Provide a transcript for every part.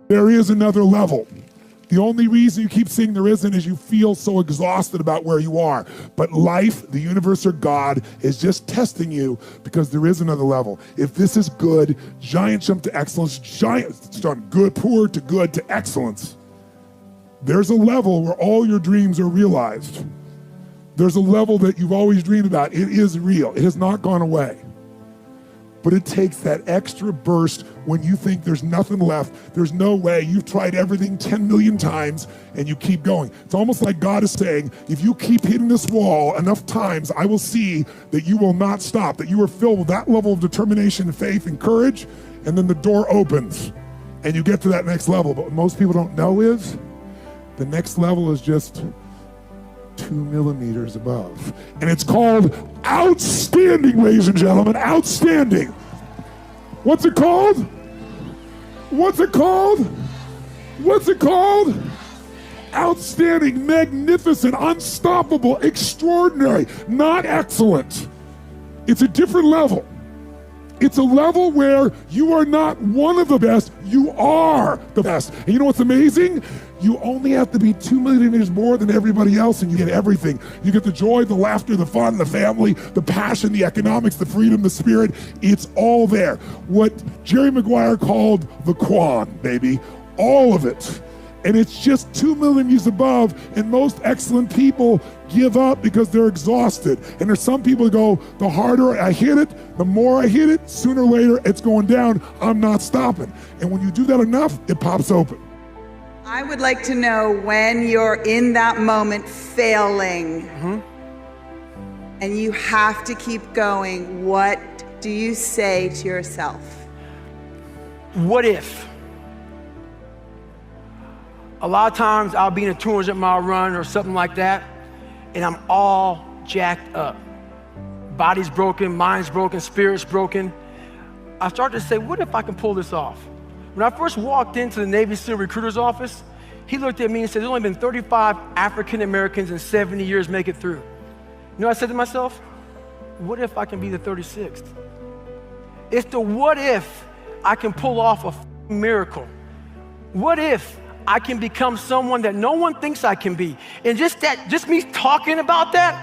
There is another level. The only reason you keep saying there isn't is you feel so exhausted about where you are. But life, the universe, or God is just testing you because there is another level. If this is good, giant jump to excellence, giant from good, poor to good to excellence. There's a level where all your dreams are realized. There's a level that you've always dreamed about. It is real. It has not gone away. But it takes that extra burst when you think there's nothing left, there's no way, you've tried everything 10 million times and you keep going. It's almost like God is saying, if you keep hitting this wall enough times, I will see that you will not stop, that you are filled with that level of determination and faith and courage, and then the door opens and you get to that next level. But what most people don't know is, the next level is just 2 millimeters above. And it's called outstanding, ladies and gentlemen, outstanding. What's it called? What's it called? What's it called? Outstanding, magnificent, unstoppable, extraordinary, not excellent. It's a different level. It's a level where you are not one of the best, you are the best. And you know what's amazing? You only have to be 2 millimeters more than everybody else and you get everything. You get the joy, the laughter, the fun, the family, the passion, the economics, the freedom, the spirit. It's all there. What Jerry Maguire called the Quan, baby. All of it. And it's just 2 millimeters above, and most excellent people give up because they're exhausted. And there's some people who go, the harder I hit it, the more I hit it, sooner or later it's going down, I'm not stopping. And when you do that enough, it pops open. I would like to know when you're in that moment failing, and you have to keep going, what do you say to yourself? What if? A lot of times I'll be in a 200-mile run or something like that, and I'm all jacked up. Body's broken, mind's broken, spirit's broken. I start to say, what if I can pull this off? When I first walked into the Navy SEAL recruiter's office, he looked at me and said, there's only been 35 African Americans in 70 years make it through. You know what I said to myself? What if I can be the 36th? It's the what if I can pull off a miracle. What if I can become someone that no one thinks I can be? And just me talking about that,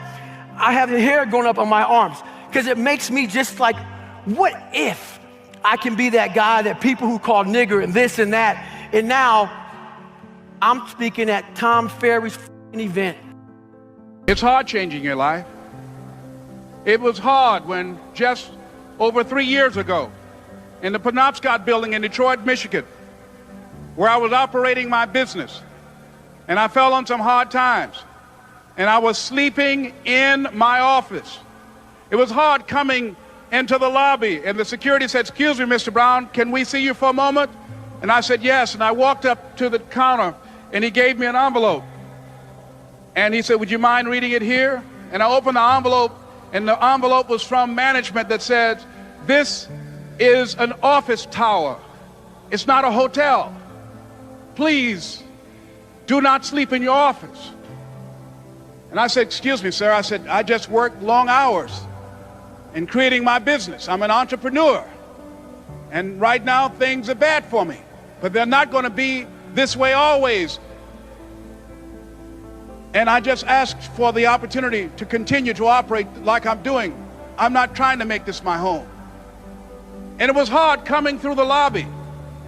I have the hair going up on my arms because it makes me just like, what if I can be that guy that people who call nigger and this and that, and now I'm speaking at Tom Ferry's event. It's hard changing your life. It was hard when just over 3 years ago in the Penobscot building in Detroit, Michigan, where I was operating my business, and I fell on some hard times, and I was sleeping in my office. It was hard coming into the lobby, and the security said, excuse me, Mr. Brown, can we see you for a moment? And I said, yes, and I walked up to the counter, and he gave me an envelope. And he said, would you mind reading it here? And I opened the envelope, and the envelope was from management that said, this is an office tower. It's not a hotel. Please do not sleep in your office. And I said, excuse me, sir. I said, I just work long hours in creating my business. I'm an entrepreneur. And right now things are bad for me, but they're not going to be this way always. And I just asked for the opportunity to continue to operate like I'm doing. I'm not trying to make this my home. And it was hard coming through the lobby.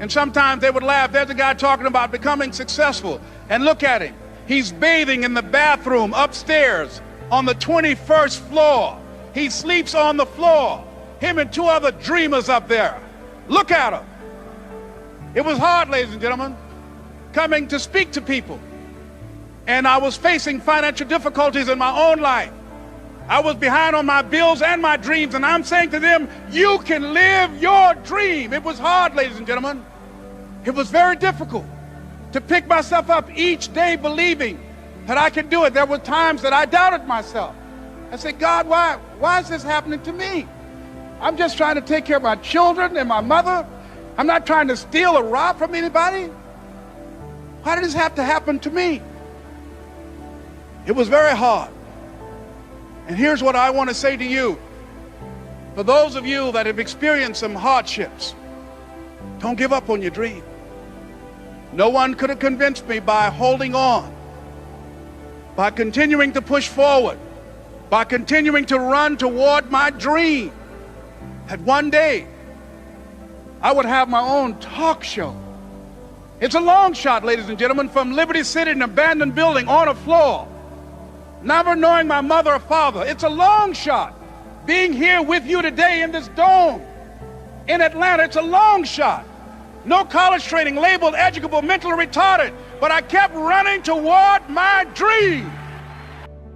And sometimes they would laugh. There's a guy talking about becoming successful. And look at him. He's bathing in the bathroom upstairs on the 21st floor. He sleeps on the floor. Him and 2 other dreamers up there. Look at him. It was hard, ladies and gentlemen, coming to speak to people. And I was facing financial difficulties in my own life. I was behind on my bills and my dreams, and I'm saying to them, you can live your dream. It was hard, ladies and gentlemen. It was very difficult to pick myself up each day believing that I could do it. There were times that I doubted myself. I said, God, why is this happening to me? I'm just trying to take care of my children and my mother. I'm not trying to steal or rob from anybody. Why did this have to happen to me? It was very hard. And here's what I want to say to you. For those of you that have experienced some hardships, don't give up on your dream. No one could have convinced me by holding on, by continuing to push forward, by continuing to run toward my dream, that one day I would have my own talk show. It's a long shot, ladies and gentlemen, from Liberty City, an abandoned building on a floor, never knowing my mother or father. It's a long shot. Being here with you today in this dome in Atlanta, it's a long shot. No college training, labeled educable, mentally retarded, but I kept running toward my dream.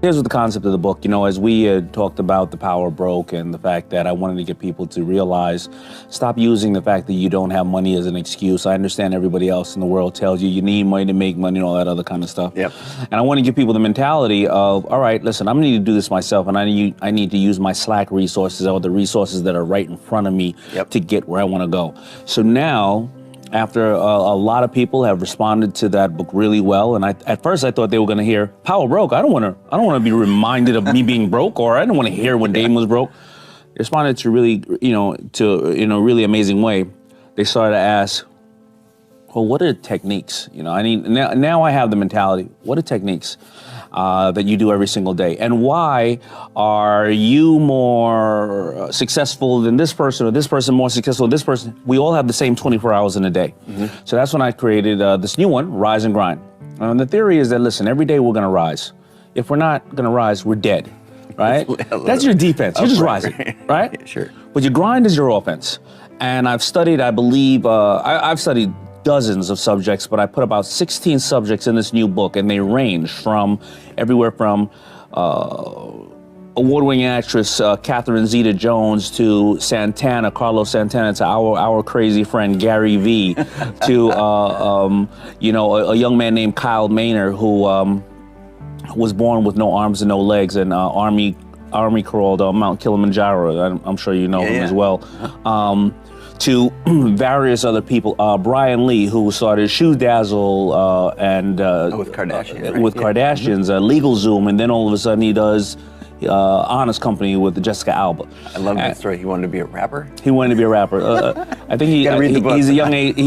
Here's what the concept of the book, as we had talked about the power broke and the fact that I wanted to get people to realize, stop using the fact that you don't have money as an excuse. I understand everybody else in the world tells you need money to make money and all that other kind of stuff. Yep. And I want to give people the mentality of, all right, listen, I'm going to need to do this myself, and I need to use my Slack resources or the resources that are right in front of me to get where I want to go. So now, after a lot of people have responded to that book really well, and at first I thought they were going to hear power broke. I don't want to be reminded of me being broke, or I don't want to hear when Dame was broke. They responded to really, really amazing way. They started to ask, well, what are the techniques? Now I have the mentality. What are techniques that you do every single day, and why are you more successful than this person, or this person more successful than this person? We all have the same 24 hours in a day. So that's when I created this new one, Rise and Grind. And the theory is that, listen, every day we're going to rise. If we're not going to rise, we're dead, right? That's your defense. You're just rising, right? Yeah, sure. But your grind is your offense. And I've studied, I believe, I've studied dozens of subjects, but I put about 16 subjects in this new book, and they range from everywhere from award-winning actress Catherine Zeta-Jones to Carlos Santana, to our crazy friend Gary Vee, to a young man named Kyle Maynard who was born with no arms and no legs, and Army crawled Mount Kilimanjaro. I'm sure you know him as well. To various other people, Brian Lee, who started Shoe Dazzle and with Kardashian, right? with Kardashians, LegalZoom, and then all of a sudden he does Honest Company with Jessica Alba. I love that story. He wanted to be a rapper. He wanted to be a rapper. I think he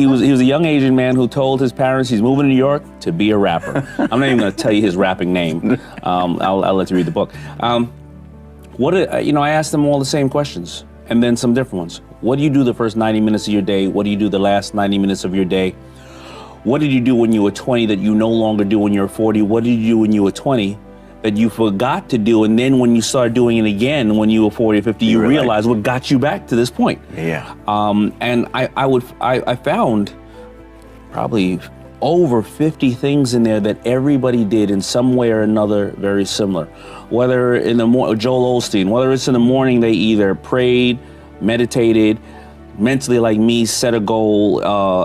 was a young Asian man who told his parents he's moving to New York to be a rapper. I'm not even going to tell you his rapping name. I'll let you read the book. I asked them all the same questions, and then some different ones. What do you do the first 90 minutes of your day? What do you do the last 90 minutes of your day? What did you do when you were 20 that you no longer do when you're 40? What did you do when you were 20 that you forgot to do? And then when you start doing it again when you were 40 or 50, you realize what got you back to this point. Yeah. And I found probably over 50 things in there that everybody did in some way or another very similar. Whether in the Joel Osteen, whether it's in the morning they either prayed, meditated, mentally like me, set a goal,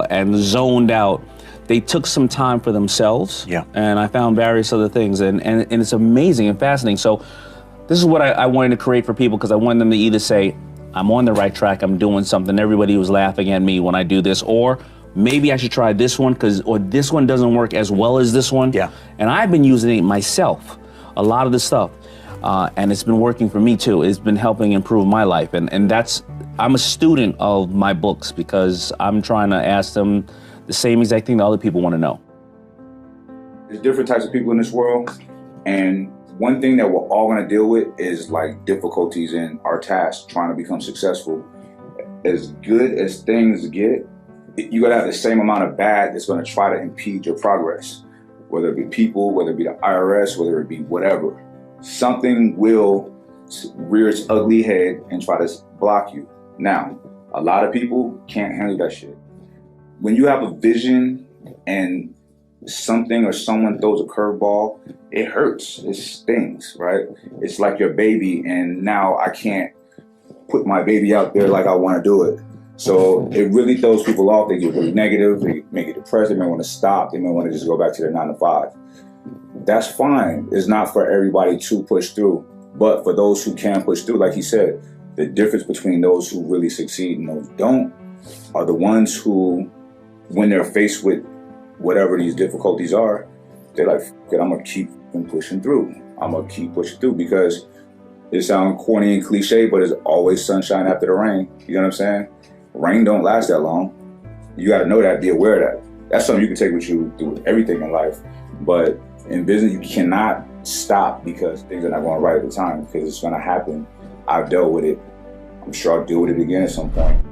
and zoned out. They took some time for themselves. Yeah. And I found various other things, and it's amazing and fascinating. So this is what I wanted to create for people, because I wanted them to either say, I'm on the right track, I'm doing something, everybody was laughing at me when I do this, or maybe I should try this one, or this one doesn't work as well as this one. Yeah. And I've been using it myself, a lot of this stuff. And it's been working for me too. It's been helping improve my life. And I'm a student of my books, because I'm trying to ask them the same exact thing that other people want to know. There's different types of people in this world. And one thing that we're all going to deal with is like difficulties in our tasks, trying to become successful. As good as things get, you got to have the same amount of bad that's going to try to impede your progress. Whether it be people, whether it be the IRS, whether it be whatever. Something will rear its ugly head and try to block you. Now, a lot of people can't handle that shit. When you have a vision and something or someone throws a curveball, it hurts, it stings, right? It's like your baby, and now I can't put my baby out there like I want to do it. So it really throws people off. They get really negative, they may get depressed, they may want to stop, they may want to just go back to their 9 to 5. That's fine. It's not for everybody to push through, but for those who can push through, like he said, the difference between those who really succeed and those who don't are the ones who, when they're faced with whatever these difficulties are, they're like, I'm gonna keep pushing through. I'm gonna keep pushing through, because it sounds corny and cliche, but there's always sunshine after the rain. You know what I'm saying? Rain don't last that long. You gotta know that, be aware of that. That's something you can take with you through everything in life. But in business, you cannot stop because things are not going right at the time, because it's going to happen. I've dealt with it. I'm sure I'll deal with it again at some point.